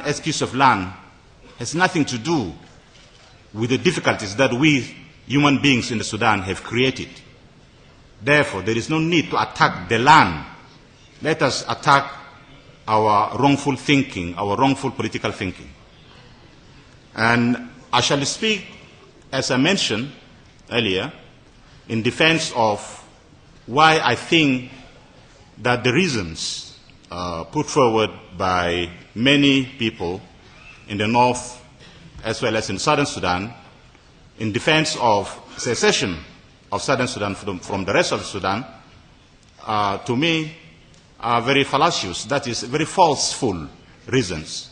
Sudan as piece of land has nothing to do with the difficulties that we human beings in the Sudan have created. Therefore, there is no need to attack the land. Let us attack our wrongful thinking, our wrongful political thinking. And I shall speak, as I mentioned earlier, in defense of why I think that the reasons put forward by many people in the north as well as in southern Sudan in defense of secession of southern Sudan from the rest of the Sudan, to me, are very fallacious. That is, very falseful reasons,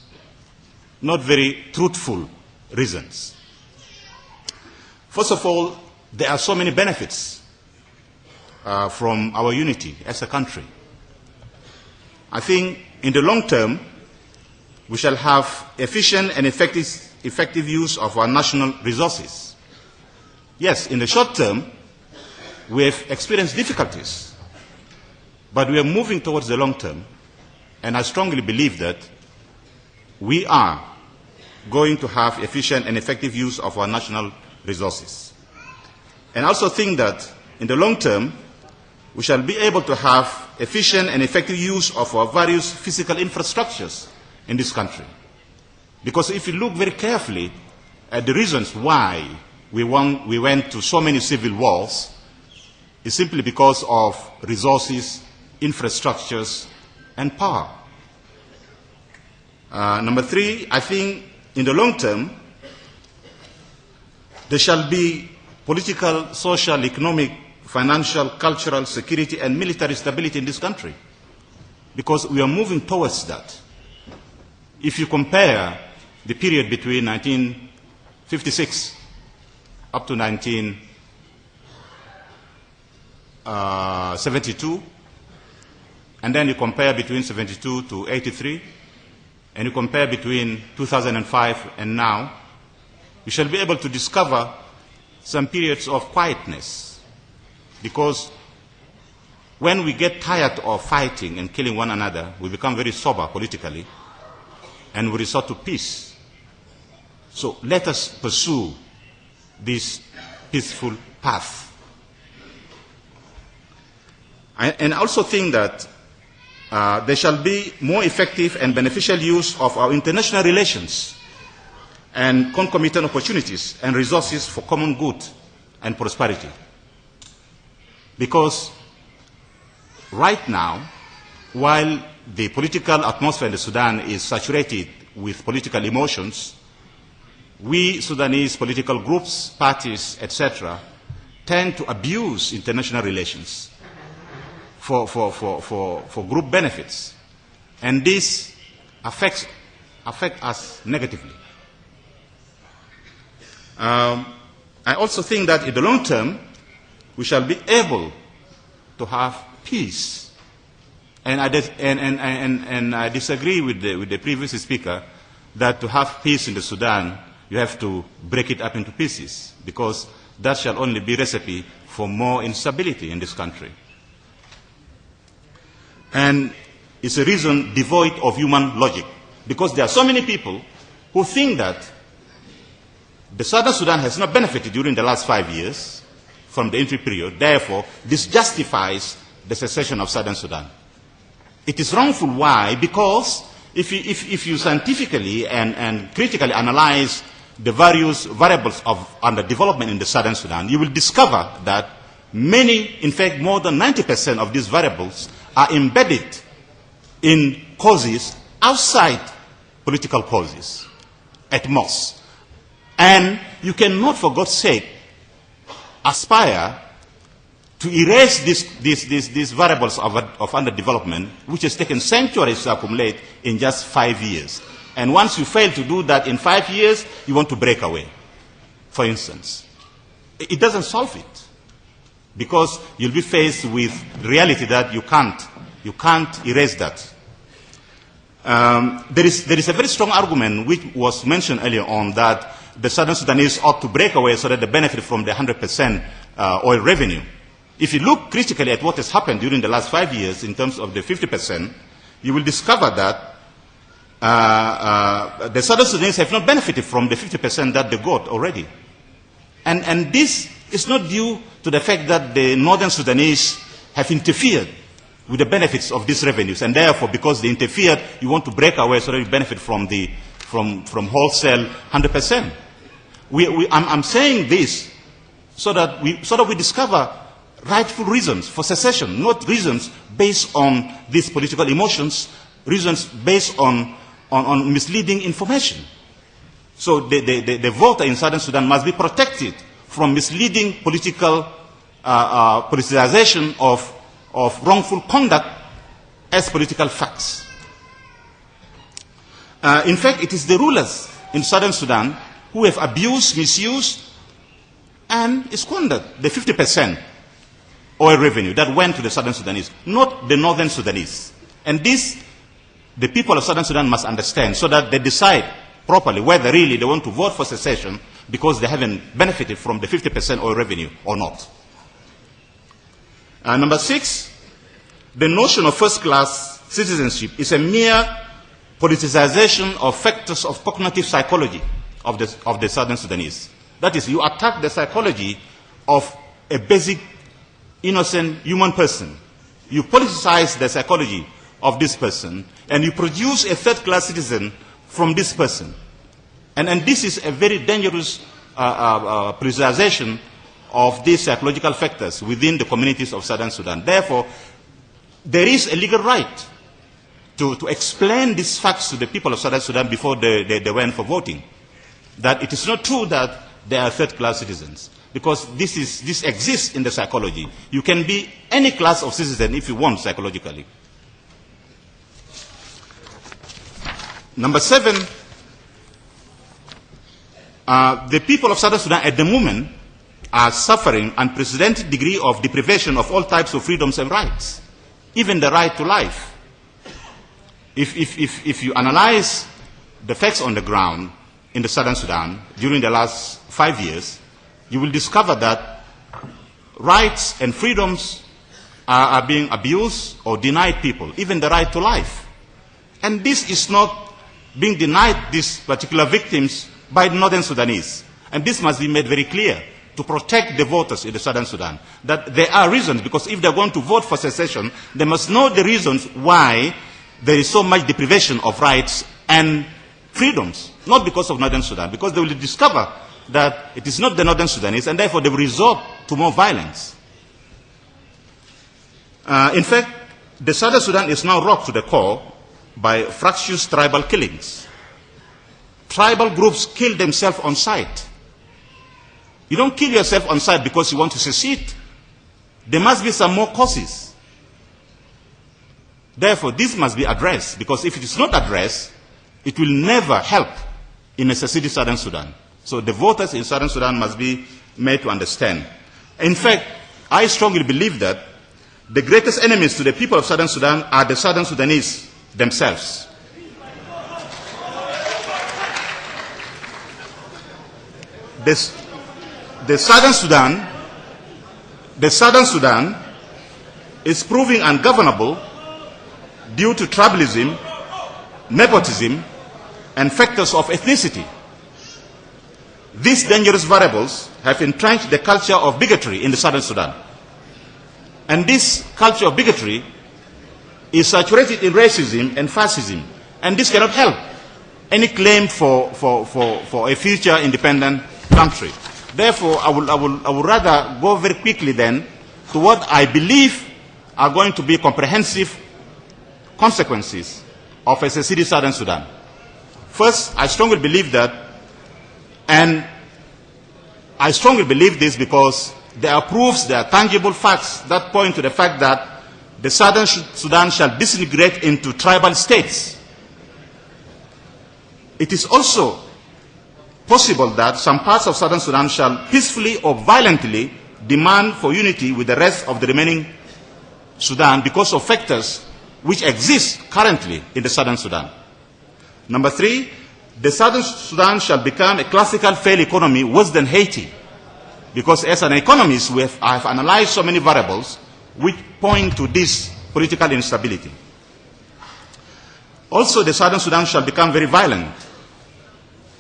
not very truthful reasons. First of all, there are so many benefits from our unity as a country. I think in the long term, we shall have efficient and effective use of our national resources. Yes, in the short term, we have experienced difficulties, but we are moving towards the long term, and I strongly believe that we are going to have efficient and effective use of our national resources. And I also think that in the long term, we shall be able to have efficient and effective use of our various physical infrastructures in this country. Because if you look very carefully at the reasons why we went to so many civil wars, it's simply because of resources, infrastructures, and power. Number three, I think in the long term, there shall be political, social, economic, financial, cultural, security, and military stability in this country, because we are moving towards that. If you compare the period between 1956 up to 1972, and then you compare between 72 to 83, and you compare between 2005 and now, you shall be able to discover some periods of quietness. Because when we get tired of fighting and killing one another, we become very sober politically, and we resort to peace. So let us pursue this peaceful path. And I also think that there shall be more effective and beneficial use of our international relations and concomitant opportunities and resources for common good and prosperity. Because right now, while the political atmosphere in the Sudan is saturated with political emotions, we Sudanese political groups, parties, etc., tend to abuse international relations for group benefits. And this affects us negatively. I also think that in the long term, we shall be able to have peace. And I disagree with the previous speaker that to have peace in the Sudan, you have to break it up into pieces, because that shall only be a recipe for more instability in this country. And it's a reason devoid of human logic, because there are so many people who think that the Southern Sudan has not benefited during the last 5 years from the entry period. Therefore, this justifies the secession of Southern Sudan. It is wrongful. Why? Because if you scientifically and critically analyze the various variables of underdevelopment in the Southern Sudan, you will discover that many, in fact more than 90% of these variables are embedded in causes outside political causes, at most. And you cannot, for God's sake, aspire to erase these variables of underdevelopment, which has taken centuries to accumulate in just 5 years. And once you fail to do that in 5 years, you want to break away, for instance. It doesn't solve it, because you'll be faced with the reality that you can't erase that. There is a very strong argument which was mentioned earlier on, that the Southern Sudanese ought to break away so that they benefit from the 100% oil revenue. If you look critically at what has happened during the last 5 years in terms of the 50%, you will discover that the Southern Sudanese have not benefited from the 50% that they got already. And this is not due to the fact that the Northern Sudanese have interfered with the benefits of these revenues, and therefore, because they interfered, you want to break away so that you benefit from wholesale 100%. I'm saying this so that we discover rightful reasons for secession, not reasons based on these political emotions, reasons based on misleading information. So the voter in Southern Sudan must be protected from misleading political politicization of wrongful conduct as political facts. In fact, it is the rulers in Southern Sudan who have abused, misused, and squandered the 50% oil revenue that went to the Southern Sudanese, not the Northern Sudanese. And this, the people of Southern Sudan must understand so that they decide properly whether really they want to vote for secession because they haven't benefited from the 50% oil revenue or not. Number 6, the notion of first-class citizenship is a mere politicization of factors of cognitive psychology of the Southern Sudanese. That is, you attack the psychology of a basic, innocent human person. You politicize the psychology of this person, and you produce a third-class citizen from this person. And this is a very dangerous politicization of these psychological factors within the communities of Southern Sudan. Therefore, there is a legal right to explain these facts to the people of Southern Sudan before they went for voting. That it is not true that they are third-class citizens, because this exists in the psychology. You can be any class of citizen if you want psychologically. Number 7, the people of Southern Sudan at the moment are suffering an unprecedented degree of deprivation of all types of freedoms and rights, even the right to life. If you analyze the facts on the ground in the Southern Sudan during the last 5 years, you will discover that rights and freedoms are being abused or denied people, even the right to life. And this is not being denied these particular victims by the Northern Sudanese. And this must be made very clear to protect the voters in the Southern Sudan, that there are reasons, because if they're going to vote for secession, they must know the reasons why there is so much deprivation of rights and freedoms, not because of Northern Sudan, because they will discover that it is not the Northern Sudanese, and therefore they will resort to more violence. In fact, the Southern Sudan is now rocked to the core by fractious tribal killings. Tribal groups kill themselves on sight. You don't kill yourself on sight because you want to secede. There must be some more causes. Therefore, this must be addressed, because if it is not addressed, it will never help in a seceded Southern Sudan. So the voters in Southern Sudan must be made to understand. In fact, I strongly believe that the greatest enemies to the people of Southern Sudan are the Southern Sudanese themselves. The Southern Sudan is proving ungovernable due to tribalism, nepotism, and factors of ethnicity. These dangerous variables have entrenched the culture of bigotry in the Southern Sudan. And this culture of bigotry is saturated in racism and fascism. And this cannot help any claim for a future independent country. Therefore, I would rather go very quickly then to what I believe are going to be comprehensive consequences of a seceded Southern Sudan. First, I strongly believe that, and I strongly believe this because there are proofs, there are tangible facts that point to the fact that the Southern Sudan shall disintegrate into tribal states. It is also possible that some parts of Southern Sudan shall peacefully or violently demand for unity with the rest of the remaining Sudan because of factors which exist currently in the Southern Sudan. Number 3, the Southern Sudan shall become a classical failed economy worse than Haiti, because as an economist I have analyzed so many variables which point to this political instability. Also, the Southern Sudan shall become very violent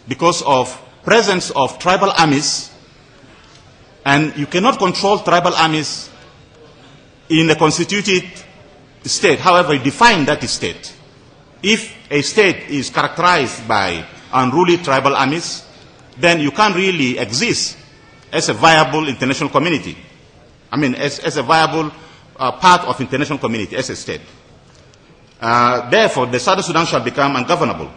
because of presence of tribal armies, and you cannot control tribal armies in a constituted state. However, you define that state. If a state is characterized by unruly tribal armies, then you can't really exist as a viable international community. I mean, as a viable part of international community, as a state. Therefore, the Southern Sudan shall become ungovernable.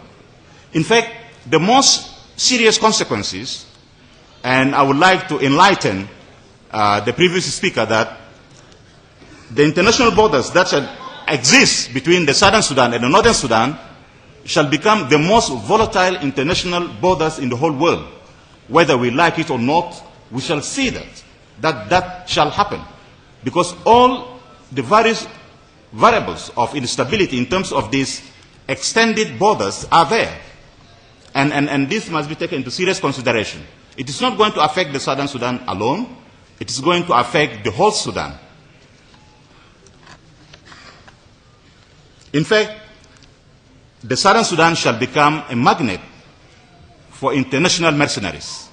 In fact, the most serious consequences, and I would like to enlighten the previous speaker that the international borders that shall exist between the Southern Sudan and the Northern Sudan shall become the most volatile international borders in the whole world. Whether we like it or not, we shall see that shall happen. Because all the various variables of instability in terms of these extended borders are there. And this must be taken into serious consideration. It is not going to affect the Southern Sudan alone. It is going to affect the whole Sudan. In fact, the Southern Sudan shall become a magnet for international mercenaries.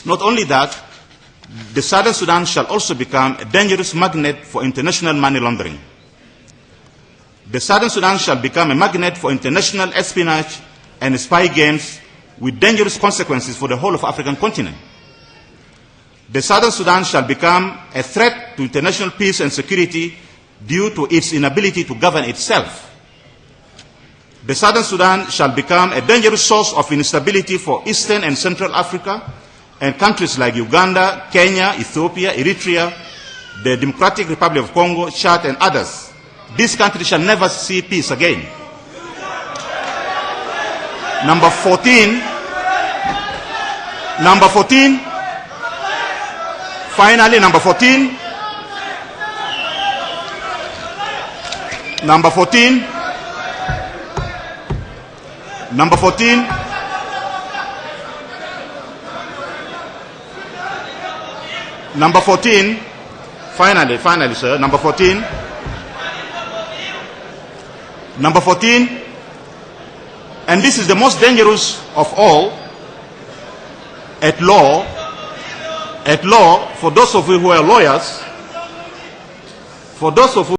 Not only that, the Southern Sudan shall also become a dangerous magnet for international money laundering. The Southern Sudan shall become a magnet for international espionage and spy games with dangerous consequences for the whole of the African continent. The Southern Sudan shall become a threat to international peace and security due to its inability to govern itself. The Southern Sudan shall become a dangerous source of instability for Eastern and Central Africa and countries like Uganda, Kenya, Ethiopia, Eritrea, the Democratic Republic of Congo, Chad, and others. These countries shall never see peace again. Number 14. Finally, number 14. Number 14. Number 14. Number 14. Finally, sir. Number 14. Number 14. And this is the most dangerous of all. At law, for those of you who are lawyers, for those of you